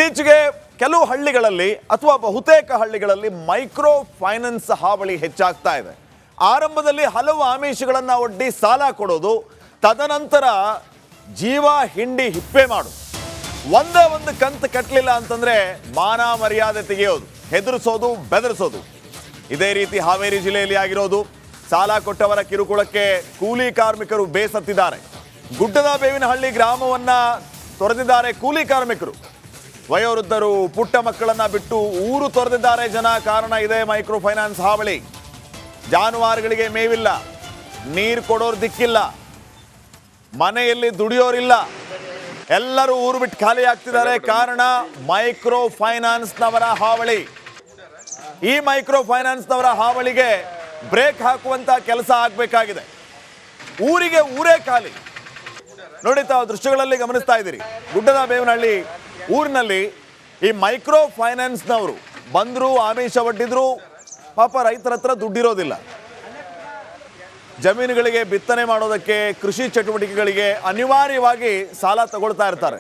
ಇತ್ತೀಚೆಗೆ ಕೆಲವು ಹಳ್ಳಿಗಳಲ್ಲಿ ಅಥವಾ ಬಹುತೇಕ ಹಳ್ಳಿಗಳಲ್ಲಿ ಮೈಕ್ರೋ ಫೈನಾನ್ಸ್ ಹಾವಳಿ ಹೆಚ್ಚಾಗ್ತಾ ಇದೆ. ಆರಂಭದಲ್ಲಿ ಹಲವು ಆಮಿಷಗಳನ್ನು ಒಡ್ಡಿ ಸಾಲ ಕೊಡೋದು, ತದನಂತರ ಜೀವ ಹಿಂಡಿ ಹಿಪ್ಪೆ ಮಾಡು, ಒಂದೇ ಒಂದು ಕಂತು ಕಟ್ಟಲಿಲ್ಲ ಅಂತಂದ್ರೆ ಮಾನ ಮರ್ಯಾದೆ ತೆಗೆಯೋದು, ಹೆದರಿಸೋದು, ಬೆದರಿಸೋದು. ಇದೇ ರೀತಿ ಹಾವೇರಿ ಜಿಲ್ಲೆಯಲ್ಲಿ ಆಗಿರೋದು. ಸಾಲ ಕೊಟ್ಟವರ ಕಿರುಕುಳಕ್ಕೆ ಕೂಲಿ ಕಾರ್ಮಿಕರು ಬೇಸತ್ತಿದ್ದಾರೆ. ಗುಡ್ಡದ ಬೇವಿನಹಳ್ಳಿ ಗ್ರಾಮವನ್ನ ತೊರೆದಿದ್ದಾರೆ ಕೂಲಿ ಕಾರ್ಮಿಕರು. ವಯೋವೃದ್ಧರು, ಪುಟ್ಟ ಮಕ್ಕಳನ್ನ ಬಿಟ್ಟು ಊರು ತೊರೆದಿದ್ದಾರೆ ಜನ. ಕಾರಣ ಇದೆ ಮೈಕ್ರೋ ಫೈನಾನ್ಸ್ ಹಾವಳಿ. ಜಾನುವಾರುಗಳಿಗೆ ಮೇವಿಲ್ಲ, ನೀರು ಕೊಡೋರು ದಿಕ್ಕಿಲ್ಲ, ಮನೆಯಲ್ಲಿ ದುಡಿಯೋರಿಲ್ಲ, ಎಲ್ಲರೂ ಊರು ಬಿಟ್ಟು ಖಾಲಿ ಆಗ್ತಿದ್ದಾರೆ. ಕಾರಣ ಮೈಕ್ರೋ ಫೈನಾನ್ಸ್ನವರ ಹಾವಳಿ. ಈ ಮೈಕ್ರೋ ಫೈನಾನ್ಸ್ನವರ ಹಾವಳಿಗೆ ಬ್ರೇಕ್ ಹಾಕುವಂತ ಕೆಲಸ ಆಗಬೇಕಾಗಿದೆ. ಊರಿಗೆ ಊರೇ ಖಾಲಿ. ನೋಡಿ, ತಾವು ದೃಶ್ಯಗಳಲ್ಲಿ ಗಮನಿಸ್ತಾ ಇದ್ದೀರಿ. ಗುಡ್ಡದ ಬೇವನಹಳ್ಳಿ ಊರಿನಲ್ಲಿ ಈ ಮೈಕ್ರೋ ಫೈನಾನ್ಸ್ನವರು ಬಂದ್ರು, ಆಮಿಷ ಒಡ್ಡಿದ್ರು. ಪಾಪ ರೈತರ ಹತ್ರ ದುಡ್ಡಿರೋದಿಲ್ಲ. ಜಮೀನುಗಳಿಗೆ ಬಿತ್ತನೆ ಮಾಡೋದಕ್ಕೆ, ಕೃಷಿ ಚಟುವಟಿಕೆಗಳಿಗೆ ಅನಿವಾರ್ಯವಾಗಿ ಸಾಲ ತಗೊಳ್ತಾ ಇರ್ತಾರೆ.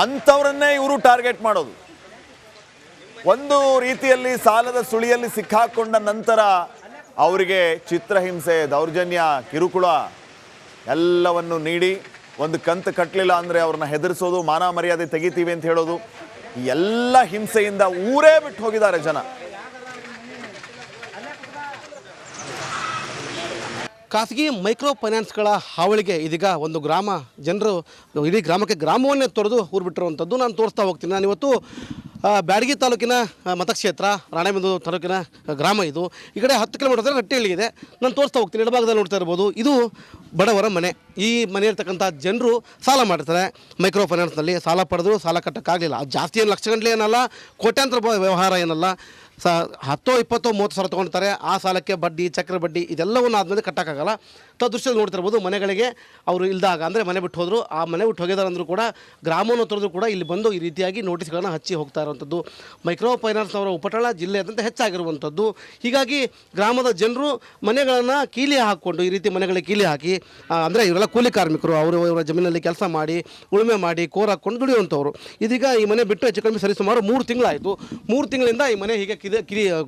ಅಂಥವ್ರನ್ನೇ ಇವರು ಟಾರ್ಗೆಟ್ ಮಾಡೋದು. ಒಂದು ರೀತಿಯಲ್ಲಿ ಸಾಲದ ಸುಳಿಯಲ್ಲಿ ಸಿಕ್ಕಾಕೊಂಡ ನಂತರ ಅವರಿಗೆ ಚಿತ್ರಹಿಂಸೆ, ದೌರ್ಜನ್ಯ, ಕಿರುಕುಳ ಎಲ್ಲವನ್ನು ನೀಡಿ ಒಂದು ಕಂತು ಕಟ್ಟಲಿಲ್ಲ ಅಂದರೆ ಅವ್ರನ್ನ ಹೆದರಿಸೋದು, ಮಾನ ಮರ್ಯಾದೆ ತೆಗಿತೀವಿ ಅಂತ ಹೇಳೋದು. ಈ ಎಲ್ಲ ಹಿಂಸೆಯಿಂದ ಊರೇ ಬಿಟ್ಟು ಹೋಗಿದ್ದಾರೆ ಜನ. ಖಾಸಗಿ ಮೈಕ್ರೋ ಫೈನಾನ್ಸ್ಗಳ ಹಾವಳಿಗೆ ಇದೀಗ ಒಂದು ಗ್ರಾಮ ಜನರು ಇಡೀ ಗ್ರಾಮವನ್ನೇ ತೊರೆದು ಊರು ಬಿಟ್ಟಿರುವಂಥದ್ದು ನಾನು ತೋರಿಸ್ತಾ ಹೋಗ್ತೀನಿ. ನಾನು ಇವತ್ತು ಬ್ಯಾಡಗಿ ತಾಲೂಕಿನ ಮತಕ್ಷೇತ್ರ, ರಾಣೆಬೆನ್ನೂರು ತಾಲೂಕಿನ ಗ್ರಾಮ ಇದು. ಈ ಕಡೆ 10 ಕಿಲೋಮೀಟರ್ ರಟ್ಟಿಹಳ್ಳಿ ಇದೆ. ನಾನು ತೋರಿಸ್ತಾ ಹೋಗ್ತೀನಿ. ಎಡಭಾಗದಲ್ಲಿ ನೋಡ್ತಾ ಇರ್ಬೋದು, ಇದು ಬಡವರ ಮನೆ. ಈ ಮನೆಯಲ್ಲಿರ್ತಕ್ಕಂಥ ಜನರು ಸಾಲ ಮಾಡ್ತಾರೆ. ಮೈಕ್ರೋ ಫೈನಾನ್ಸ್ನಲ್ಲಿ ಸಾಲ ಪಡೆದ್ರು, ಸಾಲ ಕಟ್ಟೋಕ್ಕಾಗಲಿಲ್ಲ. ಅದು ಜಾಸ್ತಿ ಏನು ಲಕ್ಷಗಟ್ಟಲೆ ಏನಲ್ಲ, ಕೋಟ್ಯಾಂತರ ವ್ಯವಹಾರ ಏನಲ್ಲ. 10, 20, 30 ಸಾವಿರ ತೊಗೊಳ್ತಾರೆ. ಆ ಸಾಲಕ್ಕೆ ಬಡ್ಡಿ, ಚಕ್ರ ಬಡ್ಡಿ ಇದೆಲ್ಲವನ್ನು ಆದಮೇಲೆ ಕಟ್ಟೋಕ್ಕಾಗಲ್ಲ. ದೃಶ್ಯದಲ್ಲಿ ನೋಡ್ತಿರ್ಬೋದು, ಮನೆಗಳಿಗೆ ಅವರು ಇಲ್ದಾಗ ಅಂದರೆ ಮನೆ ಬಿಟ್ಟು ಹೋದರು. ಆ ಮನೆ ಬಿಟ್ಟು ಹೋಗಿದ್ದಾರೆ ಅಂದರೂ ಕೂಡ ಗ್ರಾಮವನ್ನು ತೊರೆದು ಕೂಡ ಇಲ್ಲಿ ಬಂದು ಈ ರೀತಿಯಾಗಿ ನೋಟಿಸ್ಗಳನ್ನು ಹಚ್ಚಿ ಹೋಗ್ತಾ ಇರುವಂಥದ್ದು ಮೈಕ್ರೋ ಫೈನಾನ್ಸ್ನವರ ಉಪಟಳ ಜಿಲ್ಲೆಯಾದಂಥ ಹೆಚ್ಚಾಗಿರುವಂಥದ್ದು. ಹೀಗಾಗಿ ಗ್ರಾಮದ ಜನರು ಮನೆಗಳನ್ನು ಕೀಲಿ ಹಾಕ್ಕೊಂಡು, ಈ ರೀತಿ ಮನೆಗಳಿಗೆ ಕೀಲಿ ಹಾಕಿ, ಅಂದರೆ ಇವರೆಲ್ಲ ಕೂಲಿ ಕಾರ್ಮಿಕರು, ಅವರ ಜಮೀನಲ್ಲಿ ಕೆಲಸ ಮಾಡಿ, ಉಳುಮೆ ಮಾಡಿ, ಕೋರ್ ಹಾಕ್ಕೊಂಡು ದುಡಿಯುವಂಥವ್ರು. ಇದೀಗ ಈ ಮನೆ ಬಿಟ್ಟು ಹೆಚ್ಚು ಕಡಿಮೆ ಸರಿಸುಮಾರು 3 ತಿಂಗಳಾಯಿತು. 3 ತಿಂಗಳಿಂದ ಈ ಮನೆ ಹೀಗೆ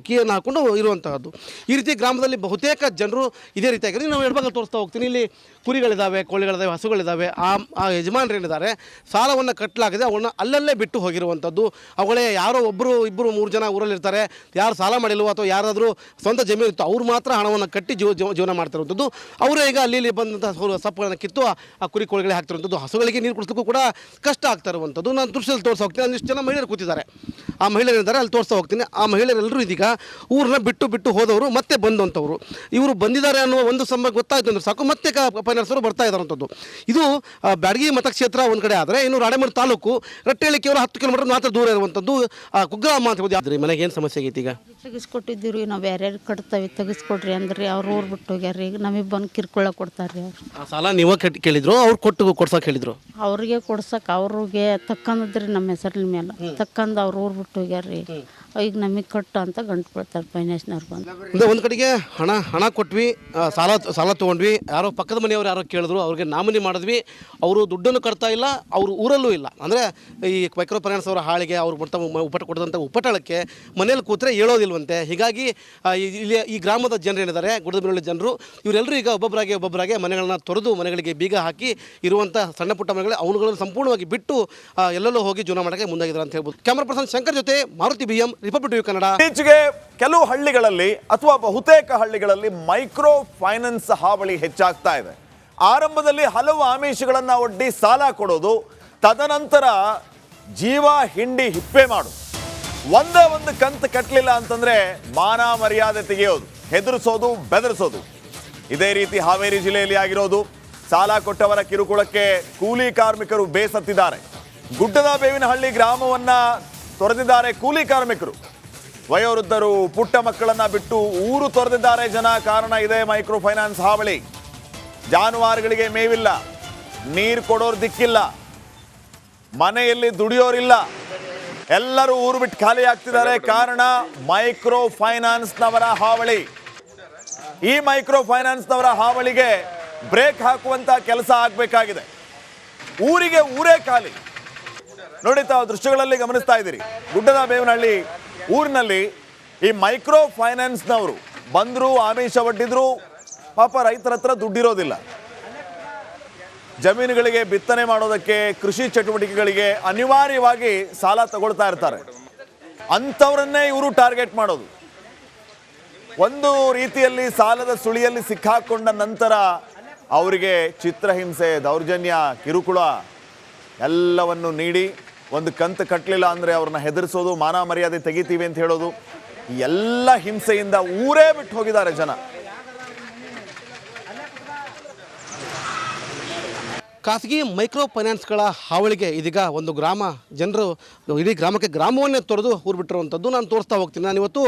ಕೀಯನ್ನು ಹಾಕ್ಕೊಂಡು ಇರುವಂತಹದ್ದು. ಈ ರೀತಿ ಗ್ರಾಮದಲ್ಲಿ ಬಹುತೇಕ ಜನರು ಇದೇ ರೀತಿಯಾಗಿ ನಾವು ಎಡಭಾಗ ತೋರಿಸ್ತಾ ಹೋಗ್ತೀನಿ. ಇಲ್ಲಿ ಕುರಿಗಳಿದ್ದಾವೆ, ಕೋಳಿಗಳಿದ್ದಾವೆ, ಹಸುಗಳಿದ್ದಾವೆ. ಆ ಯಜಮಾನರೇನಿದ್ದಾರೆ ಸಾಲವನ್ನು ಕಟ್ಟಲಾಗಿದೆ, ಅವನ್ನ ಅಲ್ಲಲ್ಲೇ ಬಿಟ್ಟು ಹೋಗಿರುವಂಥದ್ದು. ಅವುಗಳೇ ಯಾರೋ ಒಬ್ಬರು, 2, 3 ಜನ ಊರಲ್ಲಿರ್ತಾರೆ. ಯಾರು ಸಾಲ ಮಾಡಿಲ್ವೋ ಅಥವಾ ಯಾರಾದರೂ ಸ್ವಂತ ಜಮೀನು ಇತ್ತು ಅವ್ರು ಮಾತ್ರ ಹಣವನ್ನು ಕಟ್ಟಿ ಜೀವನ ಮಾಡ್ತಿರುವಂಥದ್ದು. ಅವರೇ ಈಗ ಅಲ್ಲಿ ಬಂದಂಥ ಸೊಪ್ಪುಗಳನ್ನು ಕಿತ್ತು ಆ ಕುರಿ ಕೋಳಿಗಳಿಗೆ ಹಾಕ್ತಿರುವಂಥದ್ದು. ಹಸುಗಳಿಗೆ ನೀರು ಕುಡಿಸೋಕ್ಕೂ ಕೂಡ ಕಷ್ಟ ಆಗ್ತಾ ಇರುವಂಥದ್ದು. ನಾನು ದೃಶ್ಯದಲ್ಲಿ ತೋರಿಸ್ತಾ ಹೋಗ್ತೀನಿ. ಒಂದಿಷ್ಟು ಜನ ಮಹಿಳೆಯರು ಕೂತಿದ್ದಾರೆ. ಆ ಮಹಿಳೆಯರಿದ್ದಾರೆ, ಅಲ್ಲಿ ತೋರಿಸ್ತಾ ಹೋಗ್ತೀನಿ. ಆ ಮಹಿಳೆಯರೆಲ್ಲರೂ ಇದೀಗ ಊರನ್ನ ಬಿಟ್ಟು ಹೋದವರು ಮತ್ತೆ ಬಂದಂಥವ್ರು. ಇವರು ಬಂದಿದ್ದಾರೆ ಅನ್ನುವ ಒಂದು ಸಮಯ ಗೊತ್ತಾಯ್ತು ಅಂದ್ರೆ ಸಾಕು, ಮತ್ತೆ ಫೈನಾನ್ಸರು ಬರ್ತಾ ಇದ್ದಾರಂಥದ್ದು. ಇದು ಬ್ಯಾಡಗಿ ಮತಕ್ಷೇತ್ರ ಒಂದು ಕಡೆ ಆದರೆ, ಇನ್ನು ರಾಣೆಬೆನ್ನೂರು ತಾಲೂಕು ರಟ್ಟಿಹಳ್ಳಿ ಕೇವಲ 10 ಕಿಲೋಮೀಟರ್ ಮಾತ್ರ ದೂರ ಇರುವಂಥದ್ದು ಕುಗ್ರಾಮ ಅಂತ ಹೇಳ್ಬೋದು. ಆದರೆ ಮನೆಗೆ ಏನು ಸಮಸ್ಯೆ ಆಗೈತಿ? ಈಗ ತೆಗಿಸ್ಕೊಟ್ಟಿದ್ದೀವಿ ನಾವು, ಯಾರ್ಯಾರು ಕಟ್ತಾವೆ ತೆಗಿಸ್ಕೊಡ್ರಿ ಅಂದ್ರೆ ಅವ್ರು ಊರು ಬಿಟ್ಟು ಹೋಗ್ಯಾರ. ಈಗ ನಮಗೆ ಬಂದು ಕಿರ್ಕೊಳ್ಳ ಕೊಡ್ತಾರೆ ಅವ್ರು. ಆ ಸಾಲ ನೀವು ಕೇಳಿದ್ರು, ಅವ್ರು ಕೊಡ್ಸಕ್ಕೆ ಹೇಳಿದ್ರು? ಅವ್ರಿಗೆ ಕೊಡ್ಸಕ್ಕೆ ಅವ್ರಿಗೆ ತಕ್ಕಂದ್ರಿ ನಮ್ಮ ಹೆಸರಿನ ಮೇಲೆ ತಕ್ಕಂದು ಅವ್ರು ಊರು ಬಿಟ್ಟು ಹೋಗ್ಯಾರ್ರಿ. ಈಗ ನಮಗೆ ಕಟ್ಟು ಅಂತ ಗಂಟು ಕೊಡ್ತಾರೆ ಫೈನಾನ್ಸ್ನವ್ರು ಬಂದು. ಅಂದರೆ ಒಂದು ಕಡೆಗೆ ಹಣ ಕೊಟ್ವಿ, ಸಾಲ ತೊಗೊಂಡ್ವಿ, ಯಾರೋ ಪಕ್ಕದ ಮನೆಯವ್ರು ಯಾರೋ ಕೇಳಿದ್ರು, ಅವ್ರಿಗೆ ನಾಮಿನಿ ಮಾಡಿದ್ವಿ, ಅವರು ದುಡ್ಡನ್ನು ಕಟ್ತಾ ಇಲ್ಲ, ಅವರು ಊರಲ್ಲೂ ಇಲ್ಲ. ಅಂದರೆ ಈ ಮೈಕ್ರೋ ಫೈನಾನ್ಸ್ ಅವರ ಹಾಳಿಗೆ ಅವ್ರು ಕೊಟ್ಟಂಥ ಉಪಟಳಕ್ಕೆ ಮನೇಲಿ ಕೂತ್ರೆ ಹೇಳೋದಿಲ್ವಂತೆ. ಹೀಗಾಗಿ ಇಲ್ಲಿ ಈ ಗ್ರಾಮದ ಜನರು ಏನಿದ್ದಾರೆ, ಗುಡ್ಡದ ಬೇವಿನಹಳ್ಳಿ ಜನರು, ಇವರೆಲ್ಲರೂ ಈಗ ಒಬ್ಬೊಬ್ಬರಾಗೆ ಮನೆಗಳನ್ನ ತೊರೆದು ಮನೆಗಳಿಗೆ ಬೀಗ ಹಾಕಿ ಇರುವಂಥ ಸಣ್ಣ ಪುಟ್ಟ ಮನೆಗಳು ಅವುಗಳನ್ನು ಸಂಪೂರ್ಣವಾಗಿ ಬಿಟ್ಟು ಎಲ್ಲೆಲ್ಲೋ ಹೋಗಿ ಜೀವನ ಮಾಡೋಕ್ಕೆ ಮುಂದಾಗಿದ್ದಾರೆ ಅಂತ ಹೇಳ್ಬೋದು. ಕ್ಯಾಮರಾ ಪರ್ಸನ್ ಶಂಕರ್ ಜೊತೆ Maruti BM, republic TV Kannada. ಇತ್ತೀಚೆಗೆ ಕೆಲವು ಹಳ್ಳಿಗಳಲ್ಲಿ ಅಥವಾ ಬಹುತೇಕ ಹಳ್ಳಿಗಳಲ್ಲಿ ಮೈಕ್ರೋ ಫೈನಾನ್ಸ್ ಹಾವಳಿ ಹೆಚ್ಚಾಗ್ತಾ ಇದೆ. ಆರಂಭದಲ್ಲಿ ಹಲವು ಆಮಿಷಗಳನ್ನು ಒಡ್ಡಿ ಸಾಲ ಕೊಡೋದು, ತದನಂತರ ಜೀವ ಹಿಂಡಿ ಹಿಪ್ಪೆ ಮಾಡು, ಒಂದೇ ಒಂದು ಕಂತು ಕಟ್ಟಲಿಲ್ಲ ಅಂತಂದ್ರೆ ಮಾನ ಮರ್ಯಾದೆ ತೆಗೆಯೋದು, ಹೆದರಿಸೋದು, ಬೆದರಿಸೋದು. ಇದೇ ರೀತಿ ಹಾವೇರಿ ಜಿಲ್ಲೆಯಲ್ಲಿ ಆಗಿರೋದು. ಸಾಲ ಕೊಟ್ಟವರ ಕಿರುಕುಳಕ್ಕೆ ಕೂಲಿ ಕಾರ್ಮಿಕರು ಬೇಸತ್ತಿದ್ದಾರೆ. ಗುಡ್ಡದ ಬೇವಿನಹಳ್ಳಿ ಗ್ರಾಮವನ್ನ ತೊರೆದಿದ್ದಾರೆ ಕೂಲಿ ಕಾರ್ಮಿಕರು. ವಯೋವೃದ್ಧರು, ಪುಟ್ಟ ಮಕ್ಕಳನ್ನ ಬಿಟ್ಟು ಊರು ತೊರೆದಿದ್ದಾರೆ ಜನ. ಕಾರಣ ಇದೆ ಮೈಕ್ರೋ ಫೈನಾನ್ಸ್ ಹಾವಳಿ. ಜಾನುವಾರುಗಳಿಗೆ ಮೇವಿಲ್ಲ, ನೀರು ಕೊಡೋರು ದಿಕ್ಕಿಲ್ಲ, ಮನೆಯಲ್ಲಿ ದುಡಿಯೋರಿಲ್ಲ, ಎಲ್ಲರೂ ಊರು ಬಿಟ್ಟು ಖಾಲಿ ಆಗ್ತಿದ್ದಾರೆ. ಕಾರಣ ಮೈಕ್ರೋ ಫೈನಾನ್ಸ್ನವರ ಹಾವಳಿ. ಈ ಮೈಕ್ರೋ ಫೈನಾನ್ಸ್ನವರ ಹಾವಳಿಗೆ ಬ್ರೇಕ್ ಹಾಕುವಂತ ಕೆಲಸ ಆಗಬೇಕಾಗಿದೆ. ಊರಿಗೆ ಊರೇ ಖಾಲಿ. ನೋಡಿ, ತಾವು ದೃಶ್ಯಗಳಲ್ಲಿ ಗಮನಿಸ್ತಾ ಇದ್ದೀರಿ, ಗುಡ್ಡದ ಬೇವನಹಳ್ಳಿ ಊರಿನಲ್ಲಿ ಈ ಮೈಕ್ರೋ ಫೈನಾನ್ಸ್ನವರು ಬಂದರು, ಆಮಿಷ ಒಡ್ಡಿದ್ರು. ಪಾಪ ರೈತರ ಹತ್ರ ದುಡ್ಡಿರೋದಿಲ್ಲ, ಜಮೀನುಗಳಿಗೆ ಬಿತ್ತನೆ ಮಾಡೋದಕ್ಕೆ, ಕೃಷಿ ಚಟುವಟಿಕೆಗಳಿಗೆ ಅನಿವಾರ್ಯವಾಗಿ ಸಾಲ ತಗೊಳ್ತಾ ಇರ್ತಾರೆ. ಅಂಥವ್ರನ್ನೇ ಇವರು ಟಾರ್ಗೆಟ್ ಮಾಡೋದು. ಒಂದು ರೀತಿಯಲ್ಲಿ ಸಾಲದ ಸುಳಿಯಲ್ಲಿ ಸಿಕ್ಕಾಕೊಂಡ ನಂತರ ಅವರಿಗೆ ಚಿತ್ರಹಿಂಸೆ, ದೌರ್ಜನ್ಯ, ಕಿರುಕುಳ ಎಲ್ಲವನ್ನು ನೀಡಿ ಒಂದು ಕಂತು ಕಟ್ಟಲಿಲ್ಲ ಅಂದರೆ ಅವ್ರನ್ನ ಹೆದರಿಸೋದು, ಮಾನ ಮರ್ಯಾದೆ ತೆಗಿತೀವಿ ಅಂತ ಹೇಳೋದು, ಈ ಎಲ್ಲ ಹಿಂಸೆಯಿಂದ ಊರೇ ಬಿಟ್ಟು ಹೋಗಿದ್ದಾರೆ ಜನ. ಖಾಸಗಿ ಮೈಕ್ರೋ ಫೈನಾನ್ಸ್ಗಳ ಹಾವಳಿಗೆ ಇದೀಗ ಒಂದು ಗ್ರಾಮ ಜನರು ಇಡೀ ಗ್ರಾಮಕ್ಕೆ ಗ್ರಾಮವನ್ನೇ ತೊರೆದು ಊರು ಬಿಟ್ಟಿರುವಂಥದ್ದು ನಾನು ತೋರಿಸ್ತಾ ಹೋಗ್ತೀನಿ. ನಾನು ಇವತ್ತು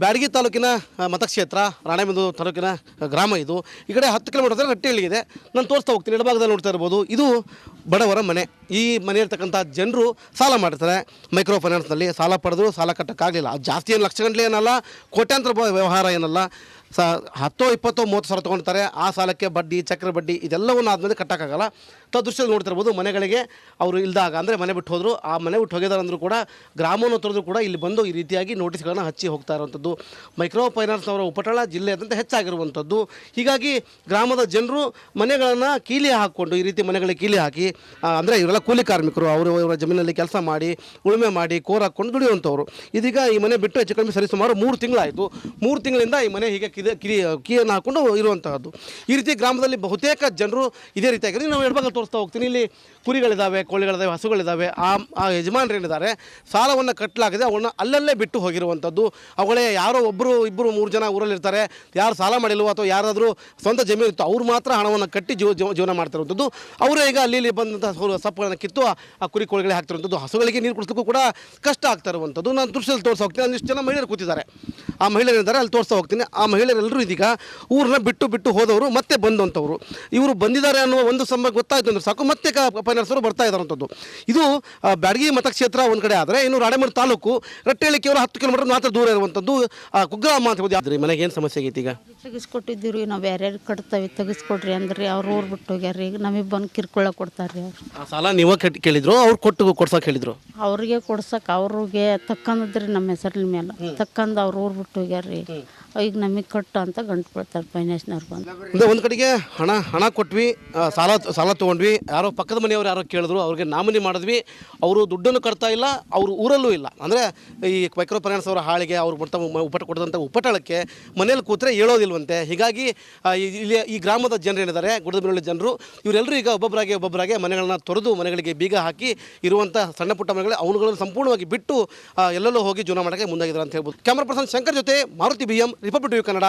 ಬ್ಯಾಡಗಿ ತಾಲೂಕಿನ ಮತಕ್ಷೇತ್ರ, ರಾಣೆಬೆನ್ನೂರು ತಾಲೂಕಿನ ಗ್ರಾಮ ಇದು. ಈ ಕಡೆ 10 ಕಿಲೋಮೀಟರ್ ರಟ್ಟಿಹಳ್ಳಿ ಇದೆ. ನಾನು ತೋರಿಸ್ತಾ ಹೋಗ್ತೀನಿ. ಎಡಭಾಗದಲ್ಲಿ ನೋಡ್ತಾ ಇರ್ಬೋದು, ಇದು ಬಡವರ ಮನೆ. ಈ ಮನೆ ಇರ್ತಕ್ಕಂಥ ಜನರು ಸಾಲ ಮಾಡ್ತಾರೆ. ಮೈಕ್ರೋ ಫೈನಾನ್ಸ್ನಲ್ಲಿ ಸಾಲ ಪಡೆದ್ರು, ಸಾಲ ಕಟ್ಟೋಕ್ಕಾಗಲಿಲ್ಲ. ಅದು ಜಾಸ್ತಿ ಏನು ಲಕ್ಷಗಟ್ಟಲೆ ಏನಲ್ಲ, ಕೋಟ್ಯಾಂತರ ವ್ಯವಹಾರ ಏನಲ್ಲ. 10, 20, 30 ಸಾವಿರ ತೊಗೊಳ್ತಾರೆ. ಆ ಸಾಲಕ್ಕೆ ಬಡ್ಡಿ, ಚಕ್ರ ಬಡ್ಡಿ ಇದೆಲ್ಲವನ್ನು ಆದಮೇಲೆ ಕಟ್ಟೋಕ್ಕಾಗಲ್ಲ. ತಾವು ದೃಶ್ಯದಲ್ಲಿ ನೋಡ್ತಿರ್ಬೋದು, ಮನೆಗಳಿಗೆ ಅವರು ಇಲ್ದಾಗ ಅಂದರೆ ಮನೆ ಬಿಟ್ಟು ಹೋದರು. ಆ ಮನೆ ಬಿಟ್ಟು ಹೋಗಿದ್ದಾರೆ ಅಂದರೂ ಕೂಡ ಗ್ರಾಮವನ್ನು ತೊರೆದು ಕೂಡ ಇಲ್ಲಿ ಬಂದು ಈ ರೀತಿಯಾಗಿ ನೋಟಿಸ್ಗಳನ್ನು ಹಚ್ಚಿ ಹೋಗ್ತಾ ಇರುವಂಥದ್ದು. ಮೈಕ್ರೋ ಫೈನಾನ್ಸ್ನವರ ಉಪಟಳ ಜಿಲ್ಲೆಯಾದ್ಯಂತ ಹೆಚ್ಚಾಗಿರುವಂಥದ್ದು. ಹೀಗಾಗಿ ಗ್ರಾಮದ ಜನರು ಮನೆಗಳನ್ನು ಕೀಲಿ ಹಾಕ್ಕೊಂಡು, ಈ ರೀತಿ ಮನೆಗಳಿಗೆ ಕೀಲಿ ಹಾಕಿ, ಅಂದರೆ ಇವರೆಲ್ಲ ಕೂಲಿ ಕಾರ್ಮಿಕರು, ಇವರ ಜಮೀನಲ್ಲಿ ಕೆಲಸ ಮಾಡಿ, ಉಳುಮೆ ಮಾಡಿ, ಕೋರ್ ಹಾಕ್ಕೊಂಡು ದುಡಿಯುವಂಥವ್ರು. ಇದೀಗ ಈ ಮನೆ ಬಿಟ್ಟು ಹೆಚ್ಚು ಕಡಿಮೆ ಸರಿಸುಮಾರು 3 ತಿಂಗಳಾಯಿತು. 3 ತಿಂಗಳಿಂದ ಈ ಮನೆ ಹೀಗೆ ಕೀಯನ್ನು ಹಾಕ್ಕೊಂಡು ಇರುವಂತಹದ್ದು. ಈ ರೀತಿ ಗ್ರಾಮದಲ್ಲಿ ಬಹುತೇಕ ಜನರು ಇದೇ ರೀತಿಯಾಗಿ ನಾವು ಎಡಭಾಗ ತೋರಿಸ್ತಾ ಹೋಗ್ತೀನಿ. ಇಲ್ಲಿ ಕುರಿಗಳಿದ್ದಾವೆ, ಕೋಳಿಗಳಿದ್ದಾವೆ, ಹಸುಗಳಿದ್ದಾವೆ. ಆ ಯಜಮಾನರು ಏನಿದ್ದಾರೆ ಸಾಲವನ್ನು ಕಟ್ಟಲಾಗಿದೆ, ಅವನ್ನ ಅಲ್ಲಲ್ಲೇ ಬಿಟ್ಟು ಹೋಗಿರುವಂಥದ್ದು. ಅವುಗಳೇ ಯಾರೋ ಒಬ್ಬರು, 2, 3 ಜನ ಊರಲ್ಲಿರ್ತಾರೆ. ಯಾರು ಸಾಲ ಮಾಡಿಲ್ವೋ ಅಥವಾ ಯಾರಾದರೂ ಸ್ವಂತ ಜಮೀನು ಇತ್ತು ಅವ್ರು ಮಾತ್ರ ಹಣವನ್ನು ಕಟ್ಟಿ ಜೀವನ ಮಾಡ್ತಿರುವಂಥದ್ದು. ಅವರೇ ಈಗ ಅಲ್ಲಿ ಬಂದಂಥ ಸೊಪ್ಪುಗಳನ್ನು ಕಿತ್ತು ಆ ಕುರಿ ಕೋಳಿಗಳಿಗೆ ಹಾಕ್ತಿರುವಂಥದ್ದು. ಹಸುಗಳಿಗೆ ನೀರು ಕುಡಿಸೋಕ್ಕೂ ಕೂಡ ಕಷ್ಟ ಆಗ್ತಾ ಇರುವಂಥದ್ದು. ನಾನು ದೃಶ್ಯದಲ್ಲಿ ತೋರಿಸ್ತಾ ಹೋಗ್ತೀನಿ. ಒಂದಿಷ್ಟು ಜನ ಮಹಿಳೆಯರು ಕೂತಿದ್ದಾರೆ. ಆ ಮಹಿಳೆಯರಿದ್ದಾರೆ, ಅಲ್ಲಿ ತೋರಿಸ್ತಾ ಹೋಗ್ತೀನಿ. ಆ ಮಹಿಳೆಯರೆಲ್ಲರೂ ಇದೀಗ ಊರನ್ನ ಬಿಟ್ಟು ಹೋದವರು ಮತ್ತೆ ಬಂದಂಥವ್ರು. ಇವರು ಬಂದಿದ್ದಾರೆ ಅನ್ನುವ ಒಂದು ಸಮಯ ಗೊತ್ತಾಯ್ತು ಅಂದ್ರೆ ಸಾಕು, ಮತ್ತೆ ಫೈನಾನ್ಸರು ಬರ್ತಾ ಇದ್ದಾರಂಥದ್ದು. ಇದು ಬ್ಯಾಡಗಿ ಮತಕ್ಷೇತ್ರ ಒಂದು ಕಡೆ ಆದರೆ, ಇನ್ನು ರಾಣೆಬೆನ್ನೂರು ತಾಲೂಕು ರಟ್ಟಿಹಳ್ಳಿ ಕೇವಲ 10 ಕಿಲೋಮೀಟರ್ ಮಾತ್ರ ದೂರ ಇರುವಂಥದ್ದು ಕುಗ್ರಾಮ ಅಂತ ಹೇಳ್ಬೋದು. ಆದರೆ ಮನೆಗೆ ಏನು ಸಮಸ್ಯೆ ಆಗೈತಿ? ಈಗ ತೆಗಿಸ್ಕೊಟ್ಟಿದ್ದೀವಿ ನಾವು, ಯಾರ್ಯಾರು ಕಟ್ತಾವೆ ತೆಗಿಸ್ಕೊಡ್ರಿ ಅಂದ್ರೆ ಅವ್ರು ಊರು ಬಿಟ್ಟು ಹೋಗ್ಯಾರ. ಈಗ ನಮಗೆ ಬಂದು ಕಿರ್ಕೊಳ್ಳ ಕೊಡ್ತಾರೆ ಅವ್ರು. ಆ ಸಾಲ ನೀವು ಕೇಳಿದ್ರು, ಅವ್ರು ಕೊಡ್ಸೋಕೆ ಹೇಳಿದ್ರು? ಅವ್ರಿಗೆ ಕೊಡ್ಸಕ್ಕೆ ಅವ್ರಿಗೆ ತಕ್ಕಂದ್ರಿ ನಮ್ಮ ಹೆಸರಿನ ಮೇಲೆ ತಕ್ಕಂದು ಅವ್ರು ಊರು ಬಿಟ್ಟು ಹೋಗ್ಯಾರ್ರಿ. ಈಗ ನಮಗೆ ಕಟ್ಟು ಅಂತ ಗಂಟು ಬಿಡ್ತಾರೆ ಫೈನಾನ್ಸ್ನವ್ರು ಬಂದು. ಅಂದರೆ ಒಂದು ಕಡೆಗೆ ಹಣ ಕೊಟ್ವಿ, ಸಾಲ ತೊಗೊಂಡ್ವಿ. ಯಾರೋ ಪಕ್ಕದ ಮನೆಯವರು ಯಾರೋ ಕೇಳಿದ್ರು, ಅವ್ರಿಗೆ ನಾಮಿನಿ ಮಾಡಿದ್ವಿ. ಅವರು ದುಡ್ಡನ್ನು ಕಟ್ತಾ ಇಲ್ಲ, ಅವರು ಊರಲ್ಲೂ ಇಲ್ಲ. ಅಂದರೆ ಈ ಮೈಕ್ರೋ ಫೈನಾನ್ಸ್ ಅವರ ಹಾಳಿಗೆ ಅವ್ರು ಕೊಟ್ಟಂಥ ಉಪಟಳಕ್ಕೆ ಮನೇಲಿ ಕೂತ್ರೆ ಹೇಳೋದಿಲ್ವಂತೆ. ಹೀಗಾಗಿ ಇಲ್ಲಿ ಈ ಗ್ರಾಮದ ಜನರು ಏನಿದ್ದಾರೆ, ಗುಡ್ಡದಬೆನ್ನಹಳ್ಳಿ ಜನರು, ಇವರೆಲ್ಲರೂ ಈಗ ಒಬ್ಬೊಬ್ಬರಾಗೆ ಮನೆಗಳನ್ನ ತೊರೆದು ಮನೆಗಳಿಗೆ ಬೀಗ ಹಾಕಿ ಇರುವಂಥ ಸಣ್ಣ ಪುಟ್ಟ ಮನೆಗಳು ಅವುಗಳನ್ನು ಸಂಪೂರ್ಣವಾಗಿ ಬಿಟ್ಟು ಎಲ್ಲೆಲ್ಲೋ ಹೋಗಿ ಜೀವನ ಮಾಡೋಕ್ಕೆ ಮುಂದಾಗಿದ್ದಾರೆ ಅಂತ ಹೇಳ್ಬೋದು. ಕ್ಯಾಮ್ರಾ ಪರ್ಸನ್ ಶಂಕರ್ ಜೊತೆ Maruti BM, republic TV Kannada.